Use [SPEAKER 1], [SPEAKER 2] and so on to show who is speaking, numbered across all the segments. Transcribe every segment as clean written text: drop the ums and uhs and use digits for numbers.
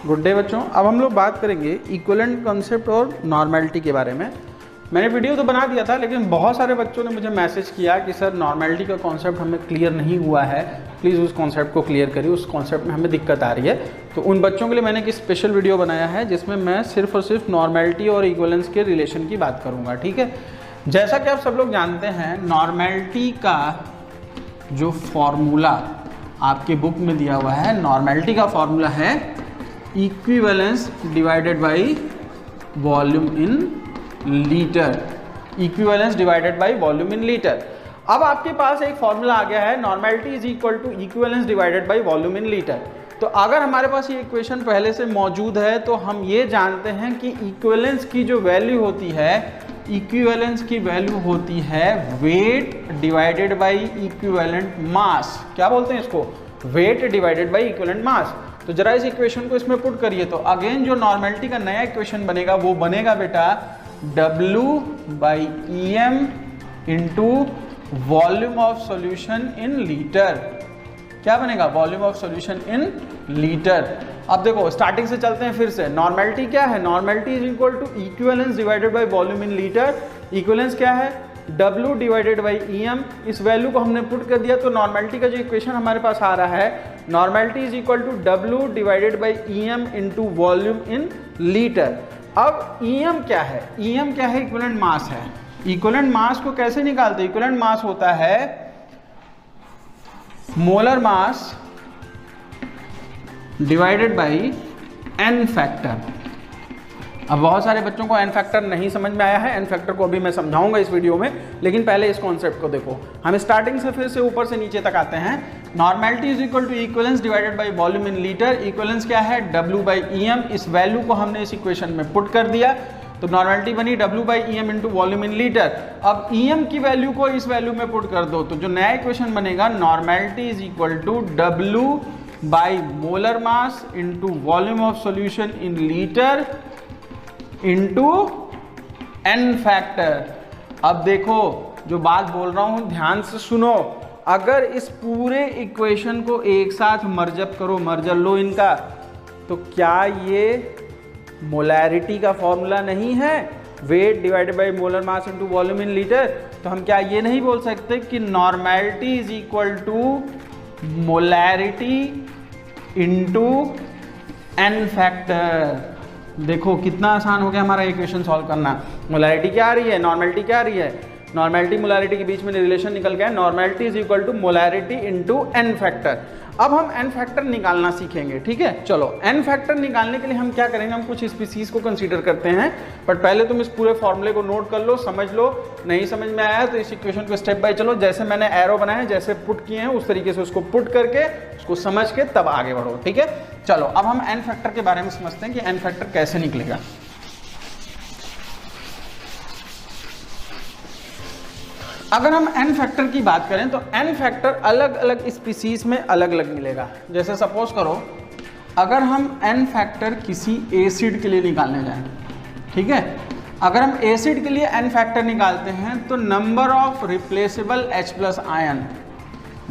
[SPEAKER 1] Good day बच्चों। अब हम लोग बात करेंगे इक्विवेलेंट कॉन्सेप्ट और नॉर्मेलिटी के बारे में। मैंने वीडियो तो बना दिया था, लेकिन बहुत सारे बच्चों ने मुझे मैसेज किया कि सर नॉर्मेलिटी का कॉन्सेप्ट हमें क्लियर नहीं हुआ है, प्लीज़ उस कॉन्सेप्ट को क्लियर करिए, उस कॉन्सेप्ट में हमें दिक्कत आ रही है। तो उन बच्चों के लिए मैंने एक स्पेशल वीडियो बनाया है जिसमें मैं सिर्फ और सिर्फ नॉर्मेलिटी और इक्विवेलेंस के रिलेशन की बात करूँगा। ठीक है, जैसा कि आप सब लोग जानते हैं, नॉर्मेलिटी का जो फॉर्मूला आपके बुक में दिया हुआ है, नॉर्मेलिटी का फॉर्मूला है equivalence divided by volume in litre. Equivalence divided by volume in litre. अब आपके पास एक फॉर्मूला आ गया है, normality is equal to equivalence divided by volume in litre. तो अगर हमारे पास ये इक्वेशन पहले से मौजूद है तो हम ये जानते हैं कि इक्विवेलेंस की जो वैल्यू होती है, इक्विवेलेंस की वैल्यू होती है weight divided by equivalent mass. क्या बोलते हैं इसको? Wait divided by equivalent mass. तो जरा इस इक्वेशन को इसमें पुट करिए तो अगेन जो नॉर्मेलिटी का नया इक्वेशन बनेगा वो बनेगा बेटा W by EM into volume of solution in litre. क्या बनेगा? Volume of solution in litre. अब देखो स्टार्टिंग से चलते हैं फिर से। नॉर्मेलिटी क्या है? Normality is equal to equivalence divided by volume in litre. Equivalence क्या है? W divided by EM। इस वैल्यू को हमने पुट कर दिया तो नॉर्मेलिटी का जो इक्वेशन हमारे पास आ रहा है, normality is equal to W divided by EM into volume in litre. अब EM क्या है? EM क्या है? इक्विवेलेंट मास है। इक्विवेलेंट मास को कैसे निकालते हैं? इक्विवेलेंट मास होता है molar mass divided by n factor. अब बहुत सारे बच्चों को n फैक्टर नहीं समझ में आया है, n फैक्टर को अभी मैं समझाऊंगा इस वीडियो में, लेकिन पहले इस कॉन्सेप्ट को देखो। हम स्टार्टिंग से फिर से ऊपर से नीचे तक आते हैं। Normality is equal to equivalence divided by volume in litre. Equivalence क्या है? W by EM। इस वैल्यू को हमने इस इक्वेशन में पुट कर दिया तो नॉर्मेलिटी बनी W by EM into volume in litre. अब EM की वैल्यू को इस वैल्यू में पुट कर दो तो जो नया इक्वेशन बनेगा, normality is equal to W by molar mass into volume of solution in litre into n factor. अब देखो जो बात बोल रहा हूं ध्यान से सुनो। अगर इस पूरे इक्वेशन को एक साथ मर्जअप करो, मर्जर लो इनका, तो क्या ये मोलैरिटी का फॉर्मूला नहीं है? Weight divided by molar mass into volume in litre. तो हम क्या ये नहीं बोल सकते कि normality is equal to molarity into n factor. देखो कितना आसान हो गया हमारा इक्वेशन सॉल्व करना। मोलैरिटी क्या आ रही है, नॉर्मेलिटी क्या आ रही है? नॉर्मेलिटी मोलैरिटी के बीच में रिलेशन निकल गया। Normality is equal to molarity into n factor. अब हम n फैक्टर निकालना सीखेंगे। ठीक है, चलो n फैक्टर निकालने के लिए हम क्या करेंगे, हम कुछ स्पीसीज को कंसीडर करते हैं। बट पहले तुम इस पूरे फॉर्मूले को नोट कर लो, समझ लो। नहीं समझ में आया तो इस इक्वेशन को स्टेप बाय चलो, जैसे मैंने एरो बनाया, जैसे पुट किए हैं उस तरीके से उसको पुट करके उसको समझ के तब आगे बढ़ो। ठीक है, चलो अब हम n फैक्टर के बारे में समझते हैं कि n फैक्टर कैसे निकलेगा। अगर हम n फैक्टर की बात करें तो n फैक्टर अलग अलग स्पीसीज में अलग अलग मिलेगा। जैसे सपोज करो अगर हम n फैक्टर किसी एसिड के लिए निकालने जाएं, ठीक है, अगर हम एसिड के लिए n फैक्टर निकालते हैं तो number of replaceable H plus ion,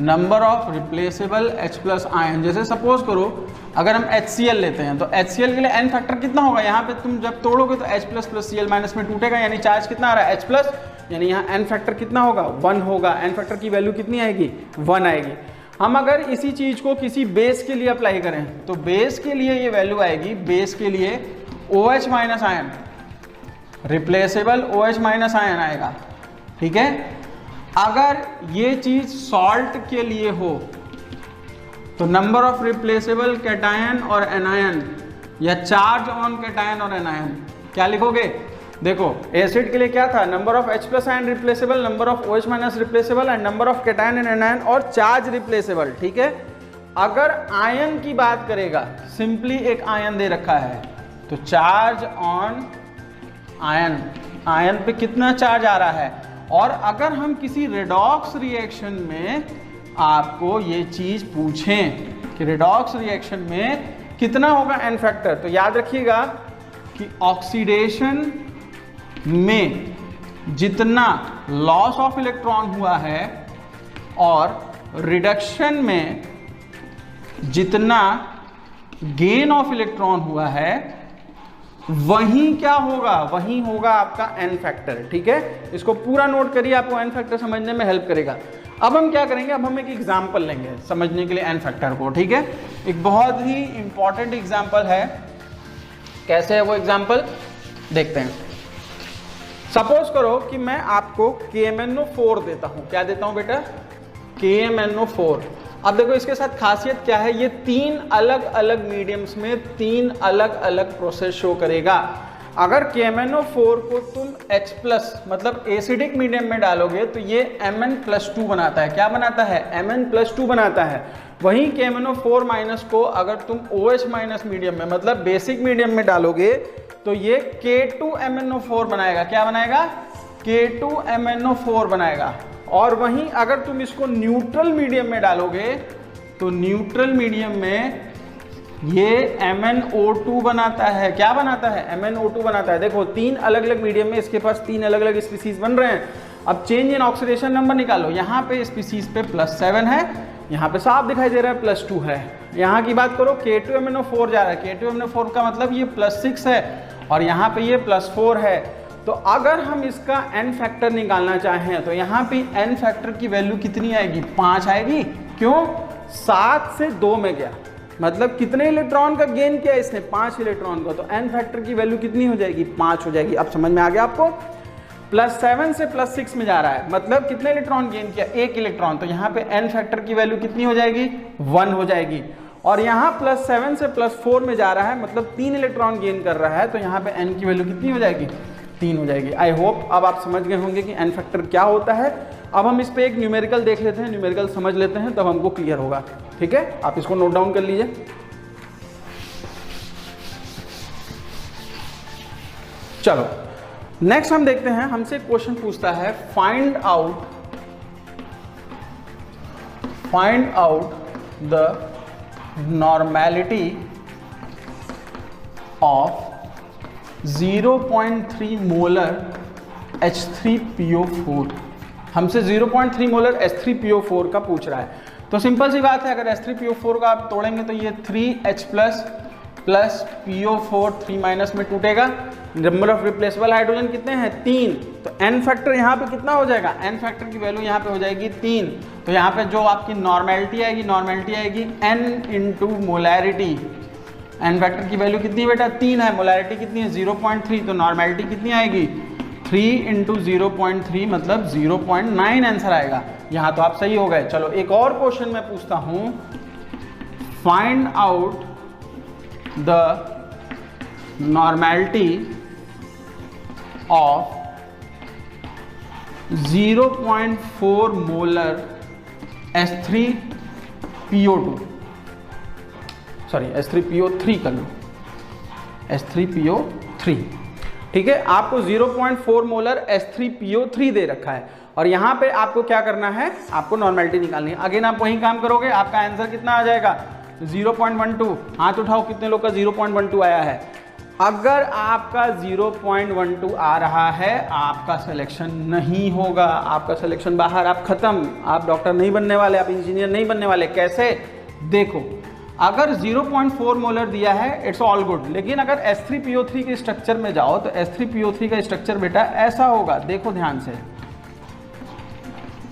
[SPEAKER 1] number of replaceable H plus ion, जैसे सपोज करो अगर हम HCl लेते हैं तो HCl के लिए n फैक्टर कितना होगा? यहाँ पे तुम जब तोड़ोगे तो H plus plus Cl minus में टूटेगा, यानी चार्ज कितना आ रहा है? H प्लस, यानी यहाँ n फैक्टर कितना होगा? 1 होगा। n फैक्टर की वैल्यू कितनी आएगी? 1 आएगी। हम अगर इसी चीज को किसी बेस के लिए अप्लाई करें तो बेस के लिए ये वैल्यू आएगी, बेस के लिए OH minus ion, replaceable OH minus ion आएगा। ठीक है, अगर ये चीज सॉल्ट के लिए हो तो नंबर ऑफ रिप्लेसेबल कैटायन और एनायन, या चार्ज ऑन कैटायन और एनायन, क्या लिखोगे? देखो एसिड के लिए क्या था? Number of H plus ion replaceable, number of OH minus replaceable and number of cation and anion और चार्ज रिप्लेसेबल। ठीक है, अगर आयन की बात करेगा, सिंपली एक आयन दे रखा है तो चार्ज ऑन आयन, आयन पे कितना चार्ज आ रहा है। और अगर हम किसी रेडॉक्स रिएक्शन में आपको ये चीज पूछें कि रेडॉक्स रिएक्शन में कितना होगा n फैक्टर, तो याद रखिएगा कि ऑक्सीडेशन में जितना लॉस ऑफ इलेक्ट्रॉन हुआ है और रिडक्शन में जितना गेन ऑफ इलेक्ट्रॉन हुआ है, वही क्या होगा, वही होगा आपका n फैक्टर। ठीक है, इसको पूरा नोट करिए, आपको n फैक्टर समझने में हेल्प करेगा। अब हम क्या करेंगे, अब हम एक एग्जांपल लेंगे समझने के लिए n फैक्टर को। ठीक है, एक बहुत ही इंपॉर्टेंट एग्जांपल है। कैसे है वो एग्जांपल, देखते हैं। सपोज करो कि मैं आपको KMnO4 देता हूं। क्या देता हूं बेटा, KMnO4। अब देखो इसके साथ खासियत क्या है, ये 3 अलग अलग मीडियम्स में 3 अलग अलग प्रोसेस शो करेगा। अगर KMnO4 को तुम H+ मतलब एसिडिक मीडियम में डालोगे तो ये Mn+2 बनाता है। क्या बनाता है, Mn+2 बनाता है। वहीं KMnO4- को अगर तुम OH- मीडियम में मतलब बेसिक मीडियम में डालोगे तो ये K2MnO4 बनाएगा। क्या बनाएगा, K2MnO4 बनाएगा। और वहीं अगर तुम इसको न्यूट्रल मीडियम में डालोगे तो न्यूट्रल मीडियम में ये MnO2 बनाता है। क्या बनाता है, MnO2 बनाता है। देखो 3 अलग अलग मीडियम में इसके पास 3 अलग अलग स्पीसीज बन रहे हैं। अब चेंज इन ऑक्सीडेशन नंबर निकालो, यहाँ पे स्पीसीज पे +7 है, यहाँ पे साफ दिखाई दे रहा है +2 है। यहाँ की बात करो K2MnO4 जा रहा है, K2MnO4 का मतलब ये +6 है और यहाँ पे ये +4 है। तो अगर हम इसका n फैक्टर निकालना चाहें तो यहाँ पे n फैक्टर की वैल्यू कितनी आएगी, 5 आएगी। क्यों, 7 से 2 में गया, मतलब कितने इलेक्ट्रॉन का गेन किया इसने, 5 इलेक्ट्रॉन का। तो n फैक्टर की वैल्यू कितनी हो जाएगी, 5 हो जाएगी। अब समझ में आ गया आपको, +7 से +6 में जा रहा है, मतलब कितने इलेक्ट्रॉन गेन किया, 1 इलेक्ट्रॉन। तो यहाँ पे n फैक्टर की वैल्यू कितनी हो जाएगी, 1 हो जाएगी। और यहाँ +7 से +4 में जा रहा है, मतलब 3 इलेक्ट्रॉन गेन कर रहा है, तो यहाँ पे n की वैल्यू कितनी हो जाएगी, 3 हो जाएगी। आई होप अब आप समझ गए होंगे कि n फैक्टर क्या होता है। अब हम इस पे एक न्यूमेरिकल देख लेते हैं, न्यूमेरिकल समझ लेते हैं, तब हमको क्लियर होगा। ठीक है, आप इसको नोट डाउन कर लीजिए। चलो नेक्स्ट हम देखते हैं, हमसे क्वेश्चन पूछता है find out the normality of 0.3 molar H3PO4। हमसे 0.3 मोलर H3PO4 का पूछ रहा है। तो सिंपल सी बात है, अगर H3PO4 का आप तोड़ेंगे तो ये 3H+ प्लस PO4 3- में टूटेगा। नंबर ऑफ रिप्लेसेबल हाइड्रोजन कितने हैं, 3। तो n फैक्टर यहाँ पे कितना हो जाएगा, n फैक्टर की वैल्यू यहाँ पे हो जाएगी 3। तो यहाँ पे जो आपकी नॉर्मेलिटी आएगी n into molarity. n factor की वैल्यू कितनी है बेटा, 3 है, मोलैरिटी कितनी है 0.3, तो नॉर्मेलिटी कितनी आएगी 3 इंटू 0.3 मतलब 0.9 आंसर आएगा। यहाँ तो आप सही हो गए। चलो एक और क्वेश्चन मैं पूछता हूँ, find out the normality of 0.4 molar H3PO2, sorry H3PO3 कर लो, H3PO3। ठीक है, आपको 0.4 मोलर H3PO3 दे रखा है और यहाँ पे आपको क्या करना है, आपको नॉर्मेलिटी निकालनी है। अगेन आप वही काम करोगे, आपका आंसर कितना आ जाएगा 0.12। हाथ उठाओ कितने लोग का 0.12 आया है। अगर आपका 0.12 आ रहा है, आपका सिलेक्शन नहीं होगा, आपका सिलेक्शन बाहर, आप खत्म, आप डॉक्टर नहीं बनने वाले, आप इंजीनियर नहीं बनने वाले। कैसे, देखो अगर 0.4 मोलर दिया है इट्स ऑल गुड, लेकिन अगर H3PO3 के स्ट्रक्चर में जाओ तो H3PO3 का स्ट्रक्चर बेटा ऐसा होगा, देखो ध्यान से।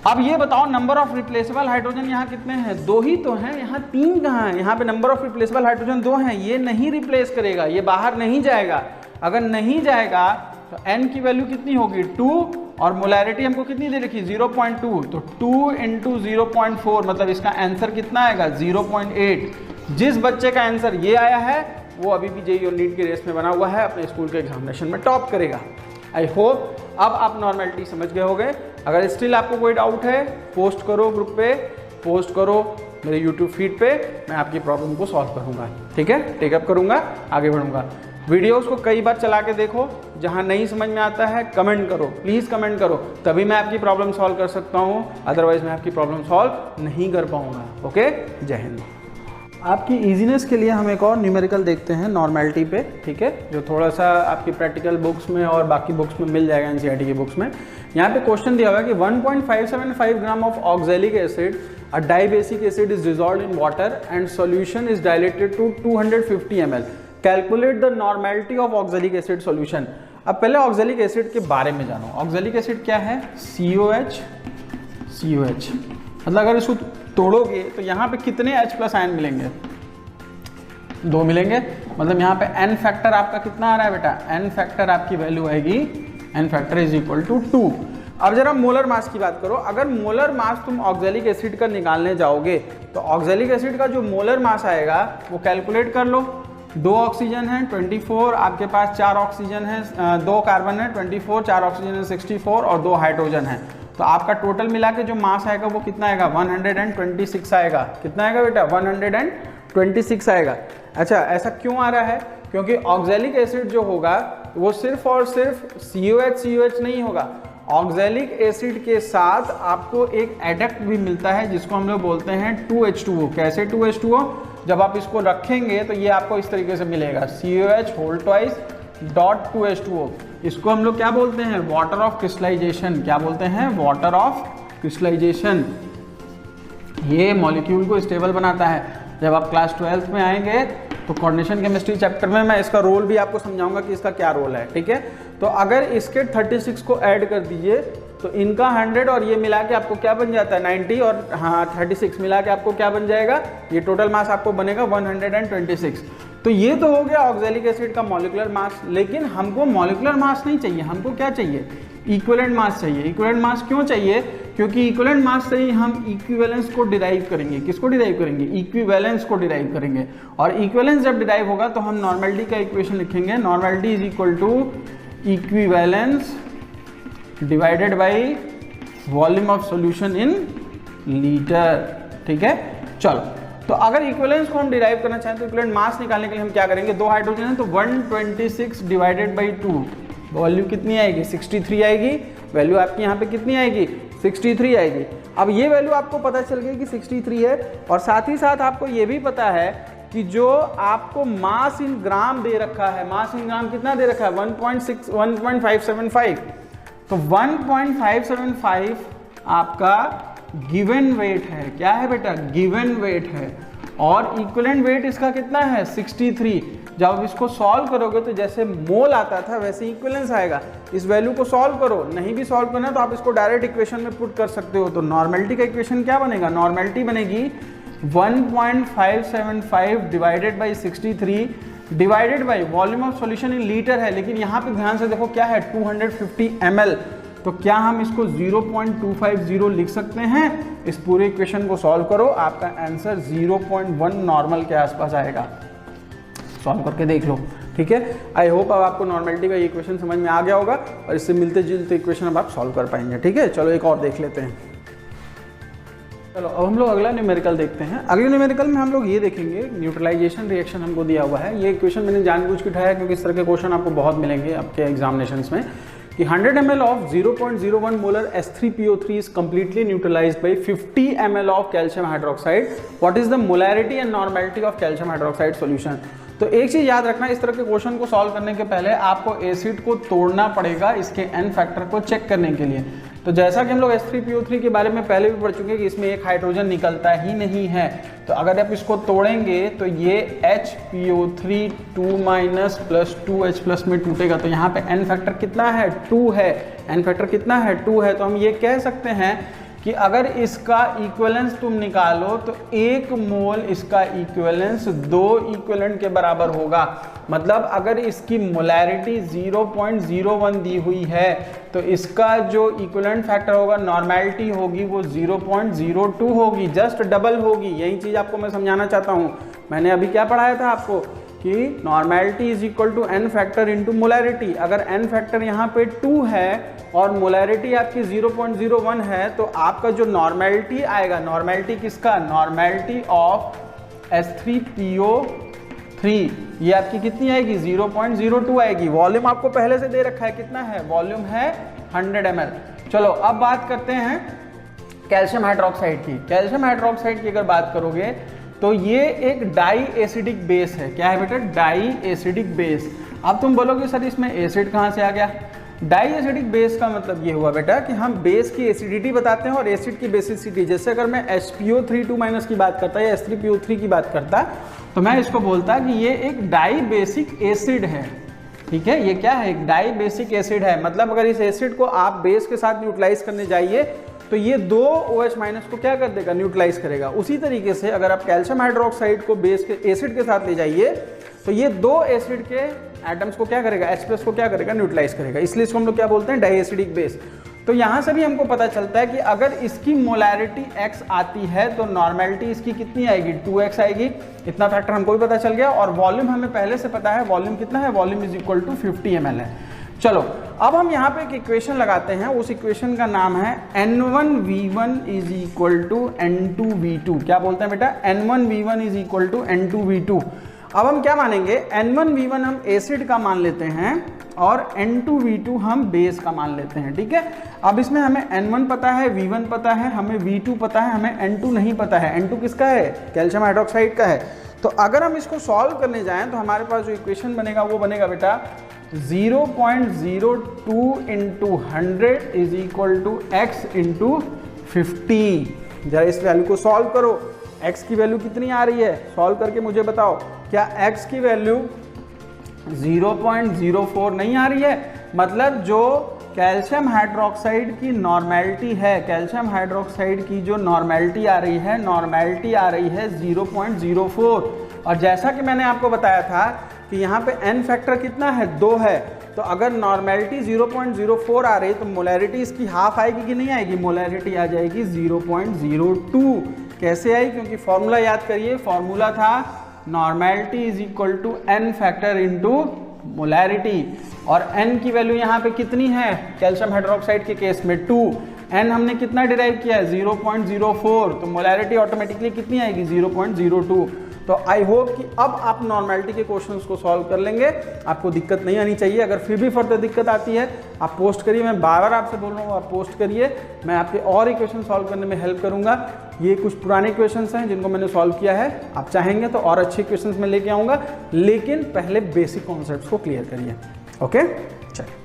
[SPEAKER 1] अब ये बताओ नंबर ऑफ रिप्लेसेबल हाइड्रोजन यहाँ कितने हैं, 2 ही तो हैं, यहाँ 3 कहाँ है। यहाँ पे नंबर ऑफ रिप्लेसेबल हाइड्रोजन 2 हैं, ये नहीं रिप्लेस करेगा, ये बाहर नहीं जाएगा। अगर नहीं जाएगा तो n की वैल्यू कितनी होगी 2 और मोलैरिटी हमको कितनी दे रखी 0.2, तो 2 इंटू 0.4 मतलब इसका आंसर कितना आएगा 0.8। जिस बच्चे का आंसर ये आया है वो अभी भी जेईई और नीट की रेस में बना हुआ है, अपने स्कूल के एग्जामिनेशन में टॉप करेगा। आई होप अब आप नॉर्मेलिटी समझ गए होंगे। अगर स्टिल आपको कोई डाउट है पोस्ट करो, ग्रुप पे पोस्ट करो, मेरे यूट्यूब फीड पे, मैं आपकी प्रॉब्लम को सॉल्व करूंगा। ठीक है, टेकअप करूंगा, आगे बढ़ूंगा। वीडियोस को कई बार चला के देखो, जहां नहीं समझ में आता है कमेंट करो, प्लीज़ कमेंट करो, तभी मैं आपकी प्रॉब्लम सॉल्व कर सकता हूं, अदरवाइज मैं आपकी प्रॉब्लम सॉल्व नहीं कर पाऊंगा। ओके, जय हिंद। आपकी इजीनेस के लिए हम एक और न्यूमेरिकल देखते हैं नॉर्मेलिटी पे। ठीक है, जो थोड़ा सा आपकी प्रैक्टिकल बुक्स में और बाकी बुक्स में मिल जाएगा, एनसीईआरटी की बुक्स में। यहाँ पे क्वेश्चन दिया हुआ है कि 1.575 gram of oxalic acid A dibasic acid is dissolved in water and solution is dilated to 250 ml. Calculate the normality of oxalic acid solution. अब पहले ऑक्जेलिक एसिड के बारे में जानो। ऑक्जेलिक एसिड क्या है? COH मतलब अगर इसको तोड़ोगे तो यहाँ पे कितने H+ आयन मिलेंगे? 2 मिलेंगे। मतलब यहाँ पे N फैक्टर आपका कितना आ रहा है बेटा? N फैक्टर आपकी वैल्यू आएगी, N factor is equal to 2। अब जरा मोलर मास की बात करो। अगर मोलर मास तुम ऑक्जेलिक एसिड का निकालने जाओगे तो ऑक्जेलिक एसिड का जो मोलर मास आएगा वो कैलकुलेट कर लो। 2 ऑक्सीजन है 24, आपके पास 4 ऑक्सीजन है, 2 कार्बन है 24, 4 ऑक्सीजन है 64 और 2 हाइड्रोजन है। तो आपका टोटल मिला के जो मास आएगा वो कितना आएगा? 126 आएगा। कितना आएगा बेटा? 126 आएगा। अच्छा, ऐसा क्यों आ रहा है? क्योंकि ऑक्जेलिक एसिड जो होगा वो सिर्फ और सिर्फ COH नहीं होगा। ऑक्जेलिक एसिड के साथ आपको एक एडक्ट भी मिलता है जिसको हम लोग बोलते हैं 2H2O। कैसे 2H2O? जब आप इसको रखेंगे तो ये आपको इस तरीके से मिलेगा, COH2H2O। इसको हम लोग क्या बोलते हैं? Water of crystallisation. क्या बोलते हैं? Water of crystallisation. ये मॉलिक्यूल को स्टेबल बनाता है। जब आप क्लास 12th में आएंगे तो कोऑर्डिनेशन केमिस्ट्री चैप्टर में मैं इसका रोल भी आपको समझाऊंगा कि इसका क्या रोल है, ठीक है। तो अगर इसके 36 को ऐड कर दीजिए तो इनका 100 और ये मिला के आपको क्या बन जाता है? 90 और हाँ 36 मिला के आपको क्या बन जाएगा? ये टोटल मास आपको बनेगा 126। तो ये तो हो गया ऑक्जेलिक एसिड का मॉलिक्यूलर मास। लेकिन हमको मॉलिक्यूलर मास नहीं चाहिए, हमको क्या चाहिए? इक्विवेलेंट मास चाहिए। इक्विवेलेंट मास क्यों चाहिए? क्योंकि इक्विवेलेंट मास से ही हम इक्विवेलेंस को डिराइव करेंगे। किसको डिराइव करेंगे? इक्विवेलेंस को डिराइव करेंगे। और इक्विवेलेंस जब डिराइव होगा तो हम नॉर्मेलिटी का इक्वेशन लिखेंगे। Normality is equal to equivalence divided by volume of solution in litre, ठीक है। चलो, तो अगर इक्विवेलेंस को हम डिराइव करना चाहें तो इक्विवेलेंट मास निकालने के लिए हम क्या करेंगे? 2 हाइड्रोजन है तो 126 डिवाइडेड बाई 2, वैल्यू कितनी आएगी? 63 आएगी। वैल्यू आपकी यहाँ पे कितनी आएगी? 63 आएगी। अब ये वैल्यू आपको पता चल गई कि 63 है और साथ ही साथ आपको ये भी पता है कि जो आपको मास इन ग्राम दे रखा है, मास इन ग्राम कितना दे रखा है? 1.575। तो 1.575 आपका गिवन वेट है। क्या है बेटा? गिवन वेट है। और इक्विवेलेंट वेट इसका कितना है? 63। जब आप इसको सॉल्व करोगे तो जैसे मोल आता था वैसे इक्विवेलेंस आएगा। इस वैल्यू को सॉल्व करो, नहीं भी सॉल्व करना तो आप इसको डायरेक्ट इक्वेशन में पुट कर सकते हो। तो नॉर्मेलिटी का इक्वेशन क्या बनेगा? नॉर्मेलिटी बनेगी 1.575 divided by 63 divided by volume of solution in litre है। लेकिन यहाँ पे ध्यान से देखो क्या है? 250 ml। तो क्या हम इसको 0.250 लिख सकते हैं? इस पूरे इक्वेशन को सॉल्व करो, आपका आंसर 0.1 नॉर्मल के आसपास आएगा। सॉल्व करके देख लो, ठीक है। आई होप अब आपको नॉर्मेलिटी का इक्वेशन समझ में आ गया होगा और इससे मिलते जुलते इक्वेशन अब आप सॉल्व कर पाएंगे, ठीक है। चलो एक और देख लेते हैं। चलो अब हम लोग अगला न्यूमेरिकल देखते हैं। अगले न्यूमेरिकल में हम लोग ये देखेंगे, न्यूट्रलाइजेशन रिएक्शन हमको दिया हुआ है। ये इक्वेशन मैंने जानबूझ के उठाया क्योंकि इस तरह के क्वेश्चन आपको बहुत मिलेंगे आपके एग्जामिनेशंस में कि 100 ml of 0.01 molar S3PO3 is completely neutralized by 50 ml of calcium hydroxide. What is the molarity and normality of calcium hydroxide solution? तो एक चीज़ याद रखना, इस तरह के क्वेश्चन को सॉल्व करने के पहले आपको एसिड को तोड़ना पड़ेगा इसके N फैक्टर को चेक करने के लिए। तो जैसा कि हम लोग S3PO3 के बारे में पहले भी पढ़ चुके हैं कि इसमें एक हाइड्रोजन निकलता ही नहीं है। तो अगर आप इसको तोड़ेंगे तो ये HPO3 2- प्लस 2H+ में टूटेगा। तो यहाँ पे N फैक्टर कितना है? 2 है। N फैक्टर कितना है? 2 है। तो हम ये कह सकते हैं कि अगर इसका इक्विवेलेंस तुम निकालो तो 1 मोल इसका इक्विवेलेंस 2 इक्विवेलेंट के बराबर होगा। मतलब अगर इसकी मोलैरिटी 0.01 दी हुई है तो इसका जो इक्विवेलेंट फैक्टर होगा, नॉर्मेलिटी होगी, वो 0.02 होगी, जस्ट डबल होगी। यही चीज़ आपको मैं समझाना चाहता हूँ। मैंने अभी क्या पढ़ाया था आपको कि normality is equal to N factor into molarity. अगर N फैक्टर यहाँ पे 2 है और मोलैरिटी आपकी 0.01 है तो आपका जो नॉर्मेलिटी आएगा, नॉर्मेलिटी किसका? नॉर्मेलिटी ऑफ S3PO3, ये आपकी कितनी आएगी? 0.02 आएगी। वॉल्यूम आपको पहले से दे रखा है, कितना है? वॉल्यूम है 100 ml। चलो अब बात करते हैं कैल्शियम हाइड्रोक्साइड की। कैल्शियम हाइड्रोक्साइड की अगर बात करोगे तो ये एक डाई एसिडिक बेस है। क्या है बेटा? Diacidic base. अब तुम बोलोगे सर इसमें एसिड कहाँ से आ गया? डाई एसिडिक बेस का मतलब ये हुआ बेटा कि हम बेस की एसिडिटी बताते हैं और एसिड की बेसिसिटी। जैसे अगर मैं HPO3 की बात करता या H3PO3 की बात करता तो मैं इसको बोलता कि ये एक डाई बेसिक एसिड है। ठीक है, ये क्या है, एक डाई बेसिक एसिड है। मतलब अगर इस एसिड को आप बेस के साथ न्यूट्रलाइज करने जाइए तो ये 2 OH- को क्या कर देगा, न्यूट्रलाइज करेगा। उसी तरीके से अगर आप कैल्शियम हाइड्रोक्साइड को बेस के एसिड के साथ ले जाइए तो ये 2 एसिड के एटम्स को क्या करेगा, H+ को क्या करेगा, न्यूट्रलाइज करेगा। इसलिए इसको हम लोग क्या बोलते हैं, डाई एसिडिक बेस। तो यहाँ से भी हमको पता चलता है कि अगर इसकी मोलैरिटी x आती है तो नॉर्मेलिटी इसकी कितनी आएगी, 2x आएगी। इतना फैक्टर हमको भी पता चल गया। और वॉल्यूम हमें पहले से पता है, वॉल्यूम कितना है, volume is equal to 50 ml है। चलो अब हम यहाँ पे एक इक्वेशन लगाते हैं, उस इक्वेशन का नाम है N1V1 is equal to N2V2। क्या बोलते हैं बेटा, N1V1 is equal to N2V2। अब हम क्या मानेंगे, N1V1 हम एसिड का मान लेते हैं और N2V2 हम बेस का मान लेते हैं। ठीक है, अब इसमें हमें N1 पता है, V1 पता है, हमें V2 पता है, हमें N2 नहीं पता है। N2 किसका है, कैल्शियम हाइड्रोक्साइड का है। तो अगर हम इसको सॉल्व करने जाएं तो हमारे पास जो इक्वेशन बनेगा वो बनेगा बेटा 0.02 into 100 is equal to x into 50। जरा इस वैल्यू को सॉल्व करो, x की वैल्यू कितनी आ रही है, सॉल्व करके मुझे बताओ। क्या x की वैल्यू 0.04 नहीं आ रही है? मतलब जो कैल्शियम हाइड्रोक्साइड की नॉर्मेलिटी है, कैल्शियम हाइड्रोक्साइड की जो नॉर्मेलिटी आ रही है, नॉर्मेलिटी आ रही है 0.04। और जैसा कि मैंने आपको बताया था कि यहाँ पे n फैक्टर कितना है, 2 है। तो अगर नॉर्मेलिटी 0.04 आ रही है तो मोलैरिटी इसकी हाफ आएगी कि नहीं आएगी, मोलैरिटी आ जाएगी 0.02। कैसे आई, क्योंकि फॉर्मूला याद करिए, फॉर्मूला था normality is equal to n factor into molarity. और n की वैल्यू यहाँ पे कितनी है, कैल्शियम हाइड्रोक्साइड के केस में 2। n हमने कितना डिराइव किया है, 0.04। तो मोलैरिटी ऑटोमेटिकली कितनी आएगी, 0.02। तो आई होप कि अब आप नॉर्मेलिटी के क्वेश्चंस को सॉल्व कर लेंगे, आपको दिक्कत नहीं आनी चाहिए। अगर फिर भी फर्दर दिक्कत आती है आप पोस्ट करिए, मैं बार बार आपसे बोल रहा हूँ आप पोस्ट करिए, मैं आपके और इक्वेशन सॉल्व करने में हेल्प करूँगा। ये कुछ पुराने क्वेश्चंस हैं जिनको मैंने सॉल्व किया है, आप चाहेंगे तो और अच्छे क्वेश्चंस मैं लेके आऊँगा, लेकिन पहले बेसिक कॉन्सेप्ट्स को क्लियर करिए। ओके, चलिए।